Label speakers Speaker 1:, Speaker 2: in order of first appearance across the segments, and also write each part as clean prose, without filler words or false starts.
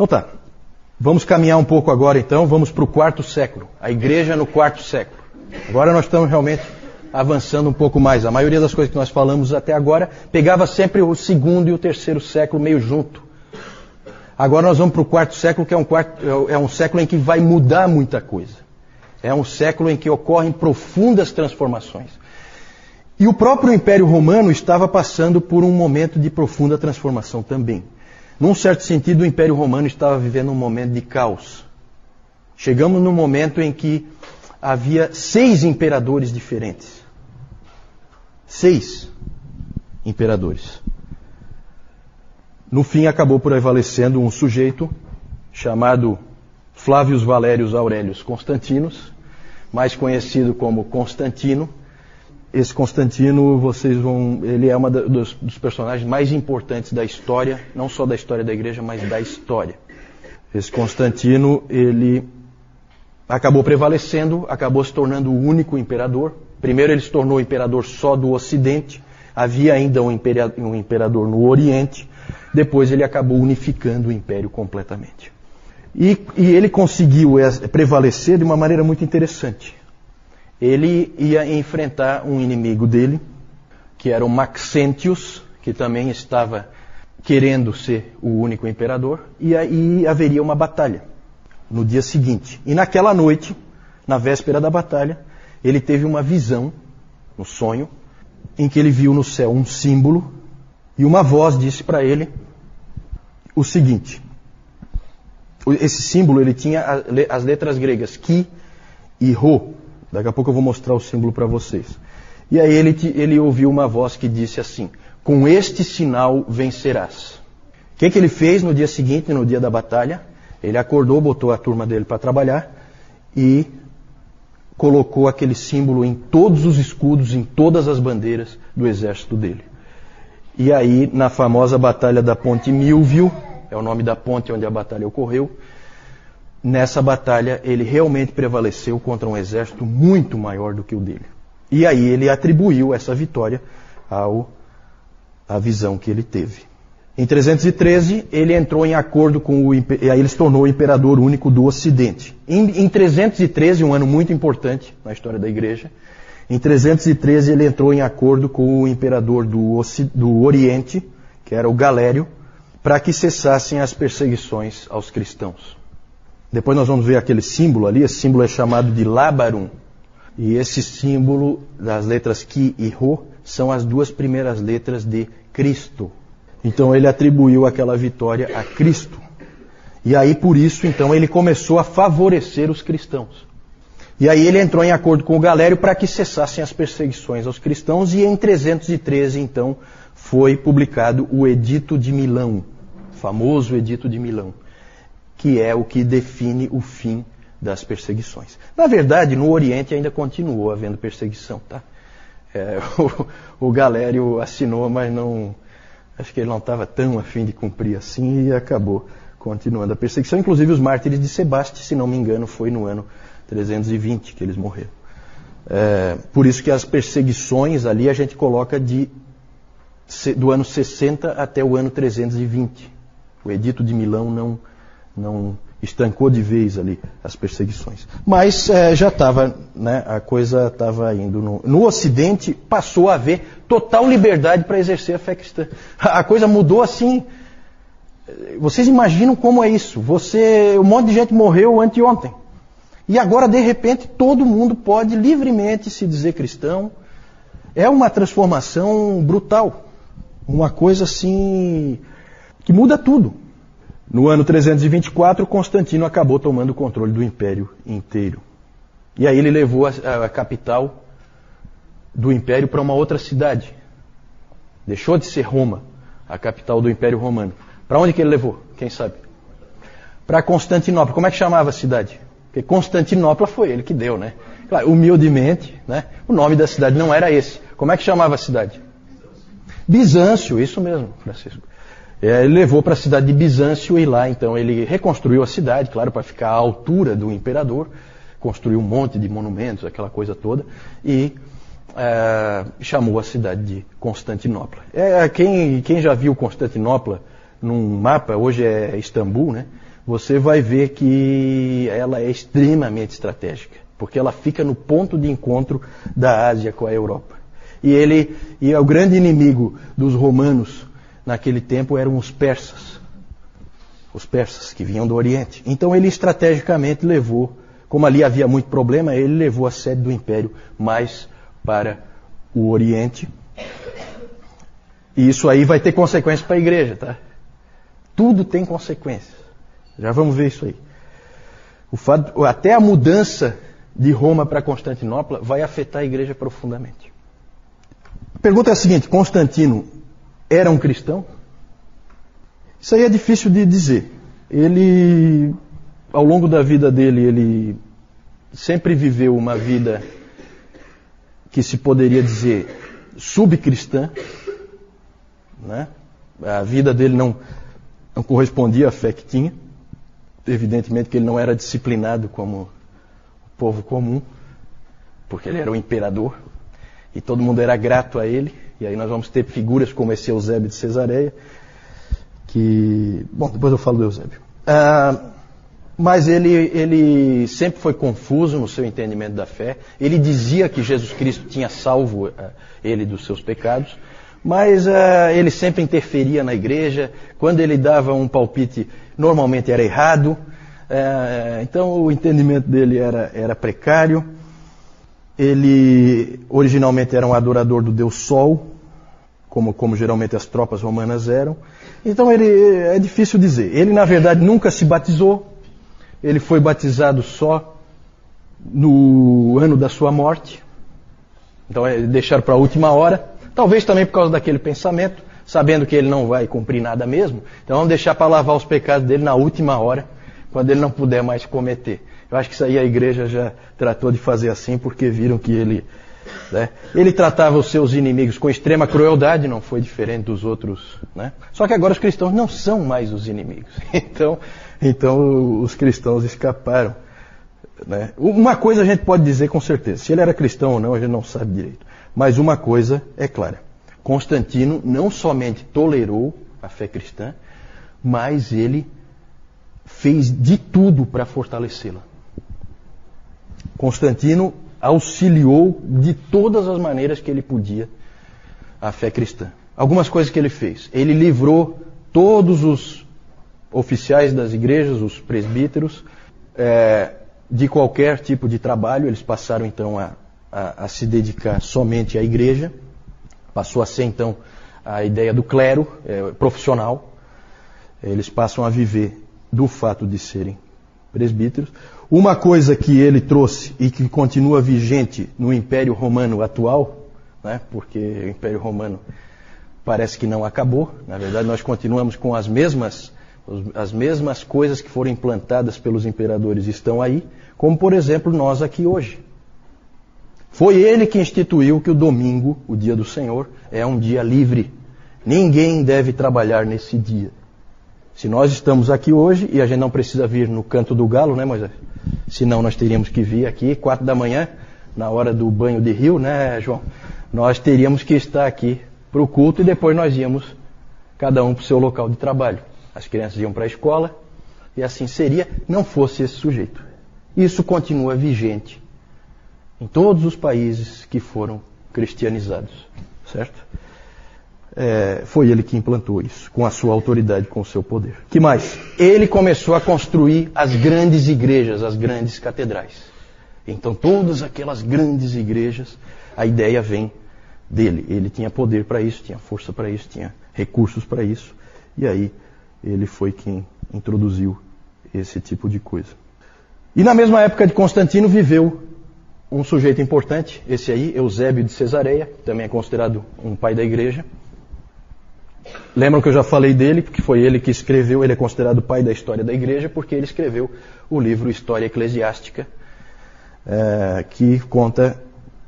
Speaker 1: Então tá, vamos caminhar um pouco agora então, vamos para o quarto século, a igreja no quarto século. Agora nós estamos realmente avançando um pouco mais. A maioria das coisas que nós falamos até agora pegava sempre o segundo e o terceiro século meio junto. Agora nós vamos para o quarto século, que é um século em que vai mudar muita coisa. É um século em que ocorrem profundas transformações. E o próprio Império Romano estava passando por um momento de profunda transformação também. Num certo sentido, o Império Romano estava vivendo um momento de caos. Chegamos num momento em que havia 6 imperadores diferentes. 6 imperadores. No fim, acabou por prevalecendo um sujeito chamado Flávios Valérios Aurélios Constantinos, mais conhecido como Constantino. Esse Constantino, ele é um dos personagens mais importantes da história, não só da história da igreja, mas da história. Esse Constantino, ele acabou prevalecendo, acabou se tornando o único imperador. Primeiro ele se tornou imperador só do Ocidente, havia ainda um imperador no Oriente, depois ele acabou unificando o império completamente. E ele conseguiu prevalecer de uma maneira muito interessante. Ele ia enfrentar um inimigo dele, que era o Maxentius, que também estava querendo ser o único imperador, e aí haveria uma batalha no dia seguinte. E naquela noite, na véspera da batalha, ele teve uma visão, no sonho, em que ele viu no céu um símbolo, e uma voz disse para ele o seguinte: esse símbolo ele tinha as letras gregas Ki e Rho. Daqui a pouco eu vou mostrar o símbolo para vocês. E aí ele ouviu uma voz que disse assim: com este sinal vencerás. O que ele fez no dia seguinte, no dia da batalha? Ele acordou, botou a turma dele para trabalhar e colocou aquele símbolo em todos os escudos, em todas as bandeiras do exército dele. E aí, na famosa batalha da Ponte Milvio, é o nome da ponte onde a batalha ocorreu, nessa batalha ele realmente prevaleceu contra um exército muito maior do que o dele. E aí ele atribuiu essa vitória à visão que ele teve. Em 313 ele entrou em acordo e aí ele se tornou o imperador único do Ocidente. Em 313, um ano muito importante na história da igreja, em 313 ele entrou em acordo com o imperador do Oriente, que era o Galério, para que cessassem as perseguições aos cristãos. Depois nós vamos ver aquele símbolo ali, esse símbolo é chamado de Labarum. E esse símbolo das letras Ki e Rho são as 2 primeiras letras de Cristo. Então ele atribuiu aquela vitória a Cristo. E aí por isso então ele começou a favorecer os cristãos. E aí ele entrou em acordo com o Galério para que cessassem as perseguições aos cristãos, e em 313 então foi publicado o Edito de Milão, o famoso Edito de Milão, que é o que define o fim das perseguições. Na verdade, no Oriente ainda continuou havendo perseguição, tá? O Galério assinou, mas não, acho que ele não estava tão a fim de cumprir assim, e acabou continuando a perseguição. Inclusive os mártires de Sebaste, se não me engano, foi no ano 320 que eles morreram. Por isso que as perseguições ali a gente coloca do ano 60 até o ano 320. O Edito de Milão não estancou de vez ali as perseguições. Mas já estava, né, a coisa estava indo. No Ocidente passou a haver total liberdade para exercer a fé cristã. A coisa mudou assim. Vocês imaginam como é isso? Um monte de gente morreu anteontem. E agora, de repente, todo mundo pode livremente se dizer cristão. É uma transformação brutal. Uma coisa assim que muda tudo. No ano 324, Constantino acabou tomando o controle do império inteiro. E aí ele levou a capital do império para uma outra cidade. Deixou de ser Roma, a capital do Império Romano. Para onde que ele levou? Quem sabe? Para Constantinopla. Como é que chamava a cidade? Porque Constantinopla foi ele que deu, né? Claro, humildemente, né? O nome da cidade não era esse. Como é que chamava a cidade? Bizâncio, isso mesmo, Francisco. Ele levou para a cidade de Bizâncio, e lá então ele reconstruiu a cidade, claro, para ficar à altura do imperador, construiu um monte de monumentos, aquela coisa toda, e chamou a cidade de Constantinopla. Quem já viu Constantinopla num mapa, hoje é Istambul, né? você vai ver que ela é extremamente estratégica, porque ela fica no ponto de encontro da Ásia com a Europa. E o grande inimigo dos romanos naquele tempo eram os persas que vinham do Oriente. Então ele estrategicamente levou, como ali havia muito problema, ele levou a sede do império mais para o Oriente. E isso aí vai ter consequências para a igreja, tá? Tudo tem consequências. Já vamos ver isso aí. Até a mudança de Roma para Constantinopla vai afetar a igreja profundamente. A pergunta é a seguinte: Constantino era um cristão? Isso aí é difícil de dizer. Ele, ao longo da vida dele, ele sempre viveu uma vida que se poderia dizer subcristã, né? A vida dele não correspondia à fé que tinha. Evidentemente que ele não era disciplinado como o povo comum, porque ele era o imperador e todo mundo era grato a ele. E aí nós vamos ter figuras como esse Eusébio de Cesareia, que... Bom, depois eu falo do Eusébio. Mas ele sempre foi confuso no seu entendimento da fé. Ele dizia que Jesus Cristo tinha salvo ele dos seus pecados, mas ele sempre interferia na igreja. Quando ele dava um palpite, normalmente era errado. Então o entendimento dele era precário. Ele originalmente era um adorador do Deus Sol, como geralmente as tropas romanas eram. Então é difícil dizer. Ele, na verdade, nunca se batizou. Ele foi batizado só no ano da sua morte. Então deixaram para a última hora. Talvez também por causa daquele pensamento, sabendo que ele não vai cumprir nada mesmo. Então vamos deixar para lavar os pecados dele na última hora, quando ele não puder mais cometer. Eu acho que isso aí a igreja já tratou de fazer assim, porque viram que ele tratava os seus inimigos com extrema crueldade, não foi diferente dos outros, né? Só que agora os cristãos não são mais os inimigos. Então os cristãos escaparam, né? Uma coisa a gente pode dizer com certeza: se ele era cristão ou não, a gente não sabe direito. Mas uma coisa é clara: Constantino não somente tolerou a fé cristã, mas ele fez de tudo para fortalecê-la. Constantino auxiliou de todas as maneiras que ele podia a fé cristã. Algumas coisas que ele fez: ele livrou todos os oficiais das igrejas, os presbíteros, de qualquer tipo de trabalho. Eles passaram então a se dedicar somente à igreja. Passou a ser então a ideia do clero profissional. Eles passam a viver do fato de serem presbíteros. Uma coisa que ele trouxe e que continua vigente no Império Romano atual, né, porque o Império Romano parece que não acabou. Na verdade, nós continuamos com as mesmas coisas que foram implantadas pelos imperadores estão aí, como por exemplo nós aqui hoje. Foi ele que instituiu que o domingo, o dia do Senhor, é um dia livre. Ninguém deve trabalhar nesse dia. Se nós estamos aqui hoje, e a gente não precisa vir no canto do galo, né, Moisés? Senão nós teríamos que vir aqui 4 da manhã, na hora do banho de rio, né, João? Nós teríamos que estar aqui para o culto e depois nós íamos, cada um para o seu local de trabalho. As crianças iam para a escola e assim seria, não fosse esse sujeito. Isso continua vigente em todos os países que foram cristianizados, certo? Foi ele que implantou isso, com a sua autoridade, com o seu poder. Que mais? Ele começou a construir as grandes igrejas, as grandes catedrais. Então todas aquelas grandes igrejas, a ideia vem dele. Ele tinha poder para isso, tinha força para isso, tinha recursos para isso. E aí ele foi quem introduziu esse tipo de coisa. E na mesma época de Constantino viveu um sujeito importante, esse aí, Eusébio de Cesareia, que também é considerado um pai da igreja. Lembram que eu já falei dele, porque foi ele que escreveu, ele é considerado o pai da história da igreja, porque ele escreveu o livro História Eclesiástica, que conta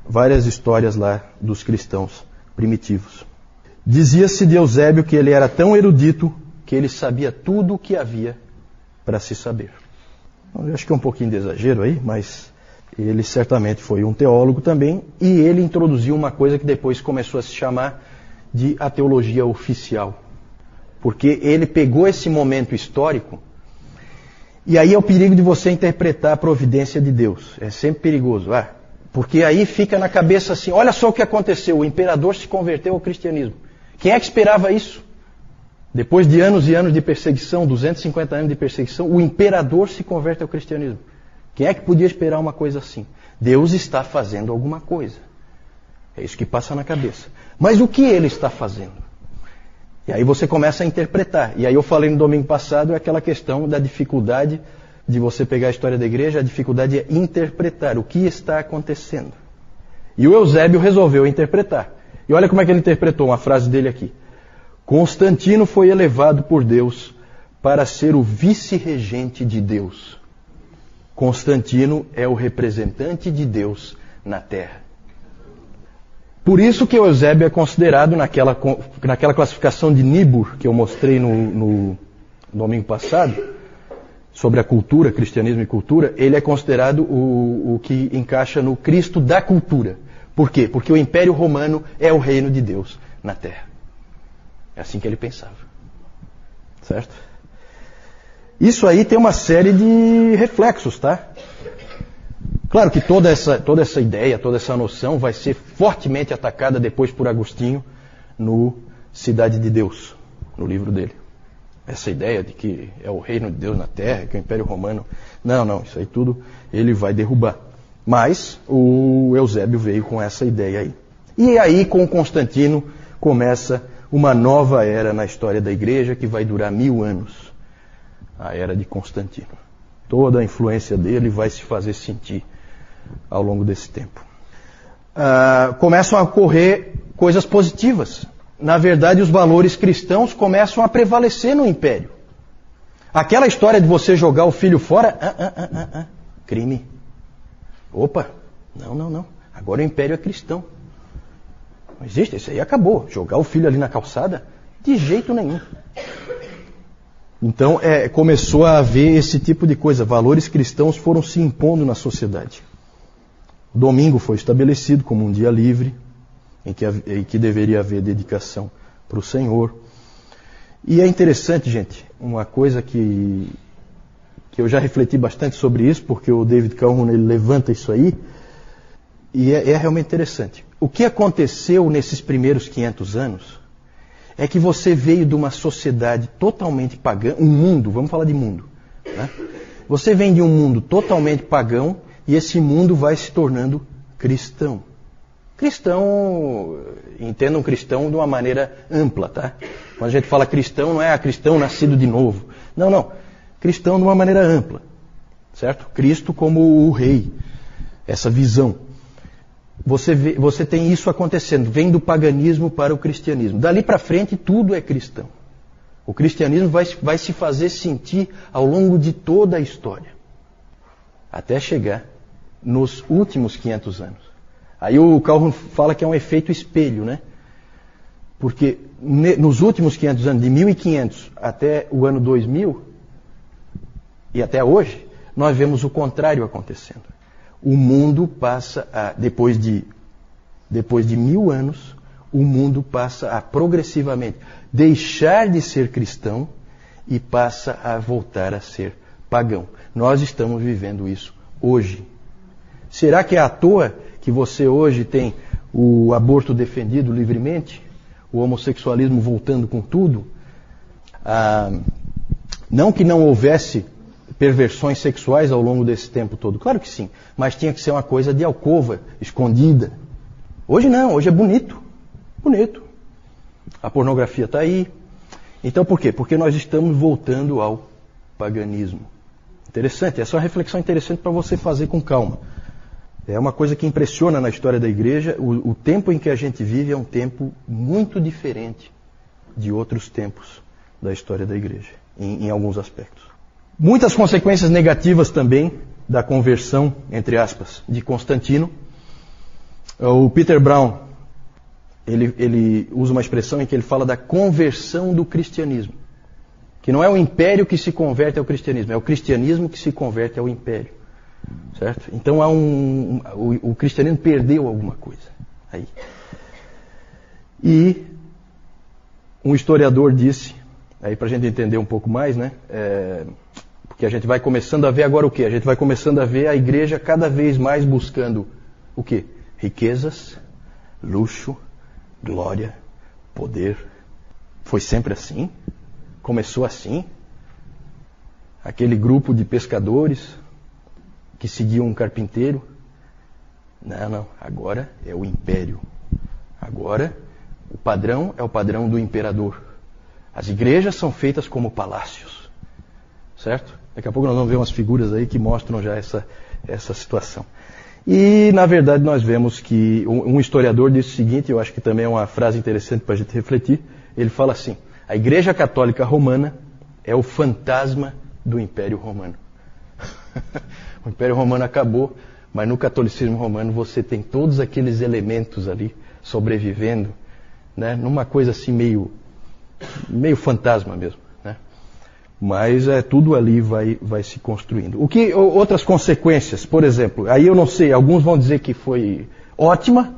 Speaker 1: várias histórias lá dos cristãos primitivos. Dizia-se de Eusébio que ele era tão erudito que ele sabia tudo o que havia para se saber. Eu acho que é um pouquinho de exagero aí, mas ele certamente foi um teólogo também, e ele introduziu uma coisa que depois começou a se chamar de a teologia oficial. Porque ele pegou esse momento histórico E aí é o perigo de você interpretar a providência de Deus. É sempre perigoso. Porque aí fica na cabeça assim, olha só o que aconteceu, o imperador se converteu ao cristianismo. Quem é que esperava isso? Depois de anos e anos de perseguição, 250 anos de perseguição, o imperador se converte ao cristianismo. Quem é que podia esperar uma coisa assim? Deus está fazendo alguma coisa. É isso que passa na cabeça. Mas o que ele está fazendo? E aí você começa a interpretar. E aí eu falei no domingo passado aquela questão da dificuldade de você pegar a história da igreja, a dificuldade é interpretar o que está acontecendo. E o Eusébio resolveu interpretar. E olha como é que ele interpretou uma frase dele aqui. Constantino foi elevado por Deus para ser o vice-regente de Deus. Constantino é o representante de Deus na Terra. Por isso que o Eusébio é considerado naquela classificação de Niebuhr, que eu mostrei no domingo passado, sobre a cultura, cristianismo e cultura, ele é considerado o que encaixa no Cristo da cultura. Por quê? Porque o Império Romano é o reino de Deus na Terra. É assim que ele pensava. Certo? Isso aí tem uma série de reflexos, tá? Claro que toda essa ideia, toda essa noção vai ser fortemente atacada depois por Agostinho no Cidade de Deus, no livro dele. Essa ideia de que é o reino de Deus na Terra, que é o Império Romano. Não, isso aí tudo ele vai derrubar. Mas o Eusébio veio com essa ideia aí. E aí, com Constantino, começa uma nova era na história da igreja que vai durar 1000 anos. A era de Constantino. Toda a influência dele vai se fazer sentir ao longo desse tempo. Começam a ocorrer coisas positivas. Na verdade, os valores cristãos começam a prevalecer no império. Aquela história de você jogar o filho fora, crime. Opa, não. Agora o império é cristão. Não existe, isso aí acabou. Jogar o filho ali na calçada, de jeito nenhum. Então, começou a haver esse tipo de coisa. Valores cristãos foram se impondo na sociedade. Domingo foi estabelecido como um dia livre, em que deveria haver dedicação para o Senhor. E é interessante, gente, uma coisa que eu já refleti bastante sobre isso, porque o David Calhoun ele levanta isso aí, e é realmente interessante. O que aconteceu nesses primeiros 500 anos é que você veio de uma sociedade totalmente pagã, um mundo, vamos falar de mundo, né? Você vem de um mundo totalmente pagão e esse mundo vai se tornando cristão. Cristão, entenda um cristão de uma maneira ampla, tá? Quando a gente fala cristão, não é cristão nascido de novo. Não. Cristão de uma maneira ampla, certo? Cristo como o rei, essa visão. Você tem isso acontecendo, vem do paganismo para o cristianismo. Dali para frente tudo é cristão. O cristianismo vai se fazer sentir ao longo de toda a história, até chegar nos últimos 500 anos. Aí o Calhoun fala que é um efeito espelho, né? Porque nos últimos 500 anos, de 1500 até o ano 2000, e até hoje, nós vemos o contrário acontecendo. O mundo passa depois de 1000 anos, o mundo passa a progressivamente deixar de ser cristão e passa a voltar a ser pagão. Nós estamos vivendo isso hoje. Será que é à toa que você hoje tem o aborto defendido livremente? O homossexualismo voltando com tudo? Não que não houvesse perversões sexuais ao longo desse tempo todo. Claro que sim. Mas tinha que ser uma coisa de alcova, escondida. Hoje não, hoje é bonito. Bonito. A pornografia está aí. Então por quê? Porque nós estamos voltando ao paganismo. Interessante, essa é uma reflexão interessante para você fazer com calma. É uma coisa que impressiona na história da igreja. O tempo em que a gente vive é um tempo muito diferente de outros tempos da história da igreja, em alguns aspectos. Muitas consequências negativas também da conversão, entre aspas, de Constantino. O Peter Brown, ele usa uma expressão em que ele fala da conversão do cristianismo. Que não é o império que se converte ao cristianismo, é o cristianismo que se converte ao império. Certo? Então o cristianismo perdeu alguma coisa aí. E um historiador disse, aí para a gente entender um pouco mais, né? Porque que a gente vai começando a ver agora o quê? A gente vai começando a ver a igreja cada vez mais buscando o quê? Riquezas, luxo, glória, poder. Foi sempre assim? Começou assim? Aquele grupo de pescadores que seguiam um carpinteiro? Não. Agora é o império. Agora o padrão é o padrão do imperador. As igrejas são feitas como palácios. Certo? Daqui a pouco nós vamos ver umas figuras aí que mostram já essa situação. E, na verdade, nós vemos que um historiador disse o seguinte, eu acho que também é uma frase interessante para a gente refletir. Ele fala assim: a Igreja Católica Romana é o fantasma do Império Romano. O Império Romano acabou, mas no catolicismo romano você tem todos aqueles elementos ali sobrevivendo, né, numa coisa assim meio fantasma mesmo. Né? Mas tudo ali vai se construindo. Outras consequências, por exemplo, aí eu não sei, alguns vão dizer que foi ótima,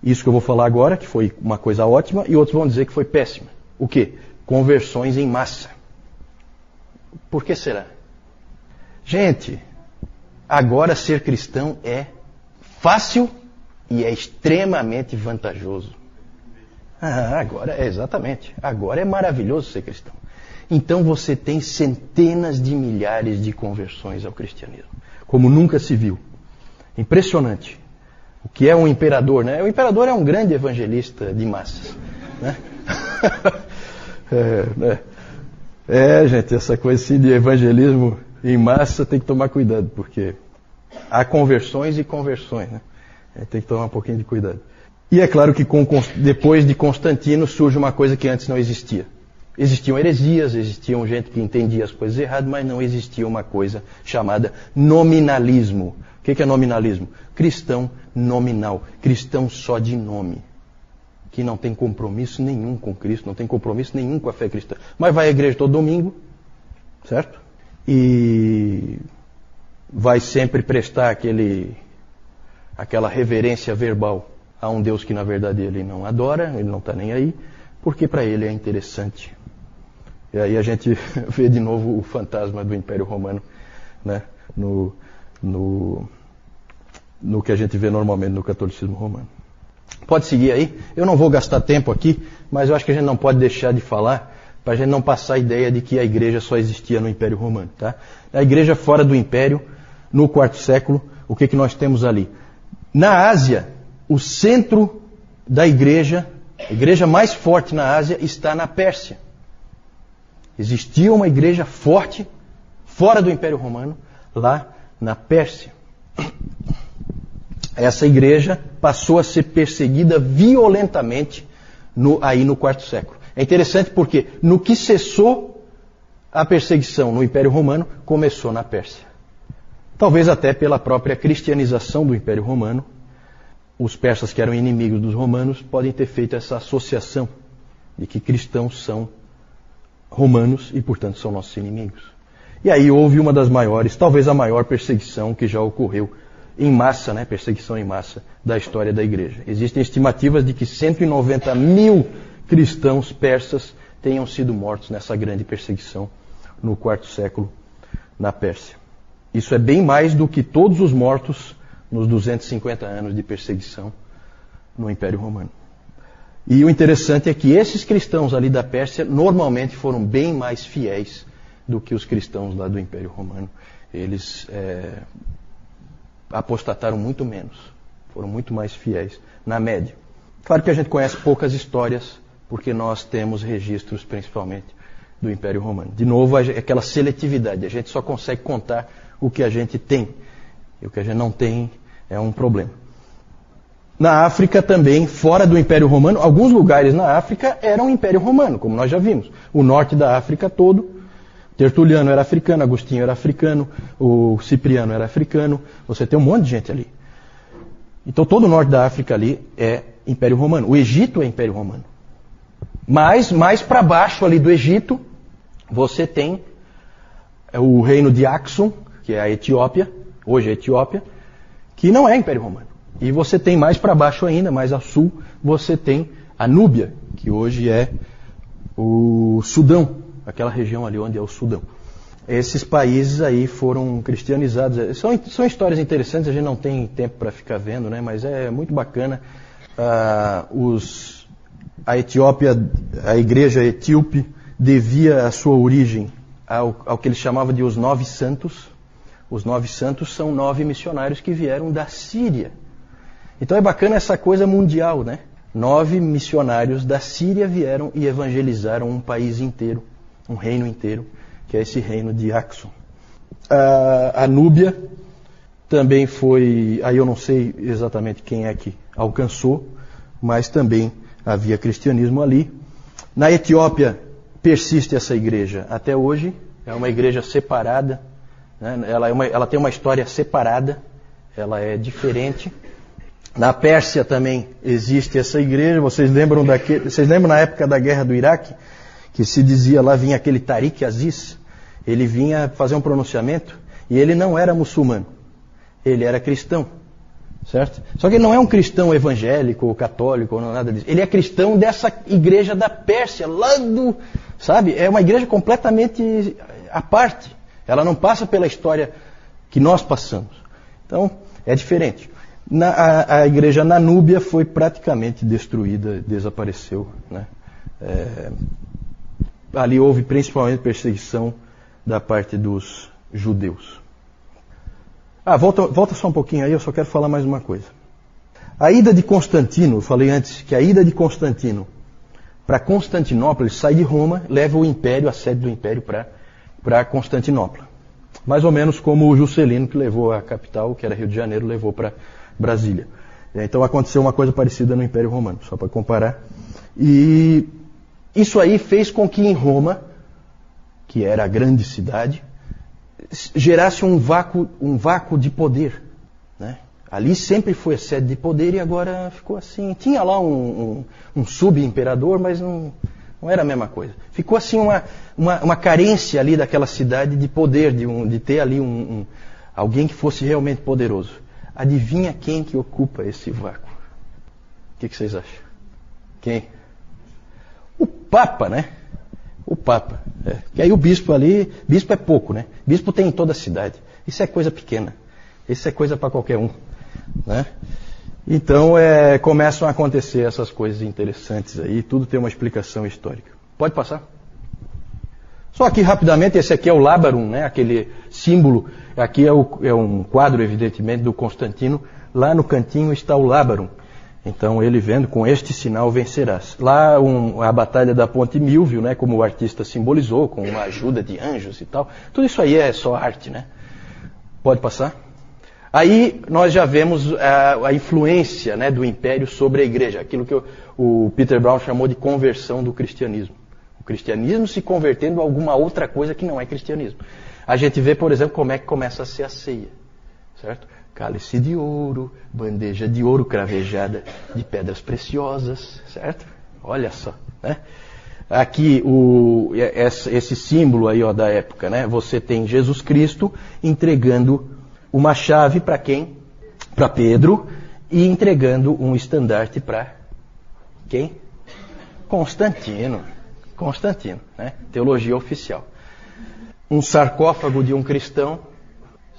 Speaker 1: isso que eu vou falar agora, que foi uma coisa ótima, e outros vão dizer que foi péssima. O quê? Conversões em massa. Por que será? Gente, agora ser cristão é fácil e é extremamente vantajoso. Exatamente. Agora é maravilhoso ser cristão. Então você tem centenas de milhares de conversões ao cristianismo, como nunca se viu. Impressionante. O que é um imperador, né? O imperador é um grande evangelista de massas. Né? Gente, essa coisa assim de evangelismo em massa tem que tomar cuidado, porque há conversões e conversões, né? Tem que tomar um pouquinho de cuidado. E é claro que depois de Constantino surge uma coisa que antes não existia. Existiam heresias, existiam gente que entendia as coisas erradas, mas não existia uma coisa chamada nominalismo. O que é nominalismo? Cristão nominal, cristão só de nome, que não tem compromisso nenhum com Cristo, não tem compromisso nenhum com a fé cristã. Mas vai à igreja todo domingo, certo? E vai sempre prestar aquela reverência verbal a um Deus que na verdade ele não adora, ele não está nem aí, porque para ele é interessante. E aí a gente vê de novo o fantasma do Império Romano, né? No que a gente vê normalmente no catolicismo romano. Pode seguir aí. Eu não vou gastar tempo aqui, mas eu acho que a gente não pode deixar de falar, para a gente não passar a ideia de que a igreja só existia no Império Romano. Tá? A igreja fora do Império, no quarto século, o que nós temos ali? Na Ásia, o centro da igreja, a igreja mais forte na Ásia, está na Pérsia. Existia uma igreja forte, fora do Império Romano, lá na Pérsia. Essa igreja passou a ser perseguida violentamente aí no quarto século. É interessante porque no que cessou a perseguição no Império Romano, começou na Pérsia. Talvez até pela própria cristianização do Império Romano, os persas que eram inimigos dos romanos podem ter feito essa associação de que cristãos são romanos e, portanto, são nossos inimigos. E aí houve uma das maiores, talvez a maior perseguição que já ocorreu em massa, né, perseguição em massa da história da igreja. Existem estimativas de que 190 mil cristãos persas tenham sido mortos nessa grande perseguição no quarto século na Pérsia. Isso é bem mais do que todos os mortos nos 250 anos de perseguição no Império Romano. E o interessante é que esses cristãos ali da Pérsia normalmente foram bem mais fiéis do que os cristãos lá do Império Romano. Eles apostataram muito menos, foram muito mais fiéis, na média. Claro que a gente conhece poucas histórias, porque nós temos registros principalmente do Império Romano. De novo, aquela seletividade, a gente só consegue contar o que a gente tem, e o que a gente não tem é um problema. Na África também, fora do Império Romano, alguns lugares na África eram Império Romano, como nós já vimos. O norte da África todo, Tertuliano era africano, Agostinho era africano, o Cipriano era africano, você tem um monte de gente ali. Então todo o norte da África ali é Império Romano. O Egito é Império Romano. Mas mais para baixo ali do Egito, você tem o reino de Axum, que é a Etiópia, hoje é a Etiópia, que não é Império Romano. E você tem mais para baixo ainda, mais a sul, você tem a Núbia, que hoje é o Sudão, aquela região ali onde é o Sudão. esses países aí foram cristianizados. São histórias interessantes, a gente não tem tempo para ficar vendo, né? Mas é muito bacana. A Etiópia, a igreja etíope, devia a sua origem ao que eles chamavam de os 9 santos. Os 9 santos são 9 missionários que vieram da Síria. Então é bacana essa coisa mundial, né? 9 missionários da Síria vieram e evangelizaram um país inteiro, um reino inteiro, que é esse reino de Axum. A Núbia também foi, aí eu não sei exatamente quem é que alcançou, mas também havia cristianismo ali. Na Etiópia persiste essa igreja até hoje, é uma igreja separada, né? Ela tem uma história separada, ela é diferente. Na Pérsia também existe essa igreja. Vocês lembram na época da guerra do Iraque, que se dizia lá, vinha aquele Tariq Aziz, ele vinha fazer um pronunciamento e ele não era muçulmano, ele era cristão, certo? Só que ele não é um cristão evangélico ou católico ou nada disso, ele é cristão dessa igreja da Pérsia, lá do, sabe? É uma igreja completamente à parte, ela não passa pela história que nós passamos, então é diferente. A igreja na Núbia foi praticamente destruída, desapareceu, né? Ali houve principalmente perseguição da parte dos judeus. Volta só um pouquinho aí, eu só quero falar mais uma coisa. A ida de Constantino, eu falei antes que a ida de Constantino para Constantinopla, ele sai de Roma, leva o império, a sede do império para Constantinopla. Mais ou menos como o Juscelino, que levou a capital, que era Rio de Janeiro, levou para Brasília. Então aconteceu uma coisa parecida no Império Romano, só para comparar. E isso aí fez com que em Roma, que era a grande cidade, gerasse um vácuo de poder, né? Ali sempre foi a sede de poder e agora ficou assim. Tinha lá um sub-imperador, mas não era a mesma coisa. Ficou assim uma carência ali daquela cidade de poder, de ter ali alguém que fosse realmente poderoso. Adivinha quem que ocupa esse vácuo? O que vocês acham? Quem? O Papa, né? O Papa. Que aí o bispo ali, bispo é pouco, né? Bispo tem em toda a cidade. Isso é coisa pequena. Isso é coisa para qualquer um, né? Então começam a acontecer essas coisas interessantes aí. Tudo tem uma explicação histórica. Pode passar? Só aqui rapidamente, esse aqui é o Lábarum, né? Aquele símbolo. Aqui é um quadro, evidentemente, do Constantino. Lá no cantinho está o Lábarum. Então ele vendo, com este sinal vencerás. Lá a batalha da Ponte Milvio, né? Como o artista simbolizou, com uma ajuda de anjos e tal. Tudo isso aí é só arte, né? Pode passar? Aí nós já vemos a influência, né, do Império sobre a Igreja. Aquilo que o Peter Brown chamou de conversão do cristianismo. O cristianismo se convertendo a alguma outra coisa que não é cristianismo. A gente vê, por exemplo, como é que começa a ser a ceia, certo? Cálice de ouro, bandeja de ouro cravejada de pedras preciosas, certo? Olha só, né? Aqui esse símbolo aí, ó, da época, né? Você tem Jesus Cristo entregando uma chave para quem? Para Pedro, e entregando um estandarte para quem? Constantino, né? Teologia oficial. Um sarcófago de um cristão,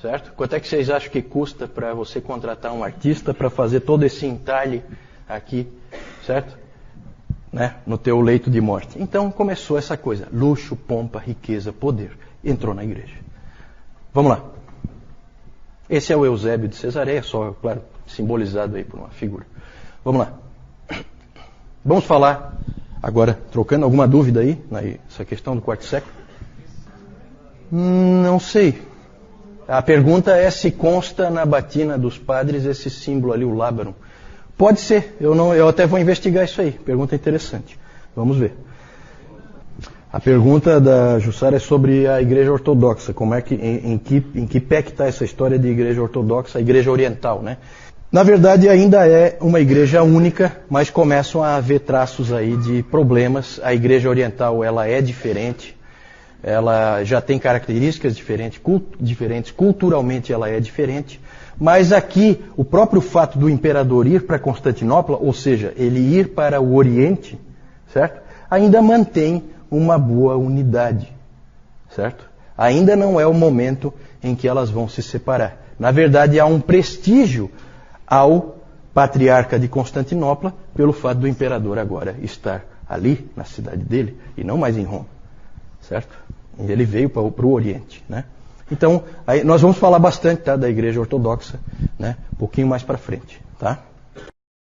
Speaker 1: certo? Quanto é que vocês acham que custa para você contratar um artista para fazer todo esse entalhe aqui, certo? Né? No teu leito de morte. Então começou essa coisa, luxo, pompa, riqueza, poder. Entrou na igreja. Vamos lá. Esse é o Eusébio de Cesareia, só, claro, simbolizado aí por uma figura. Vamos lá. Vamos falar agora, trocando alguma dúvida aí, nessa questão do quarto século? Não sei. A pergunta é se consta na batina dos padres esse símbolo ali, o Lábarum. Pode ser, eu até vou investigar isso aí. Pergunta interessante. Vamos ver. A pergunta da Jussara é sobre a Igreja Ortodoxa. Como é que, em que pé que está essa história de Igreja Ortodoxa, a Igreja Oriental, né? Na verdade, ainda é uma igreja única, mas começam a haver traços aí de problemas. A Igreja Oriental, ela é diferente. Ela já tem características diferentes, culturalmente ela é diferente. Mas aqui, o próprio fato do imperador ir para Constantinopla, ou seja, ele ir para o Oriente, certo? Ainda mantém uma boa unidade, certo? Ainda não é o momento em que elas vão se separar. Na verdade, há um prestígio ao patriarca de Constantinopla pelo fato do imperador agora estar ali, na cidade dele, e não mais em Roma. Certo? Ele veio para o Oriente, né? Então, aí nós vamos falar bastante, tá, da Igreja Ortodoxa, né, um pouquinho mais para frente, tá?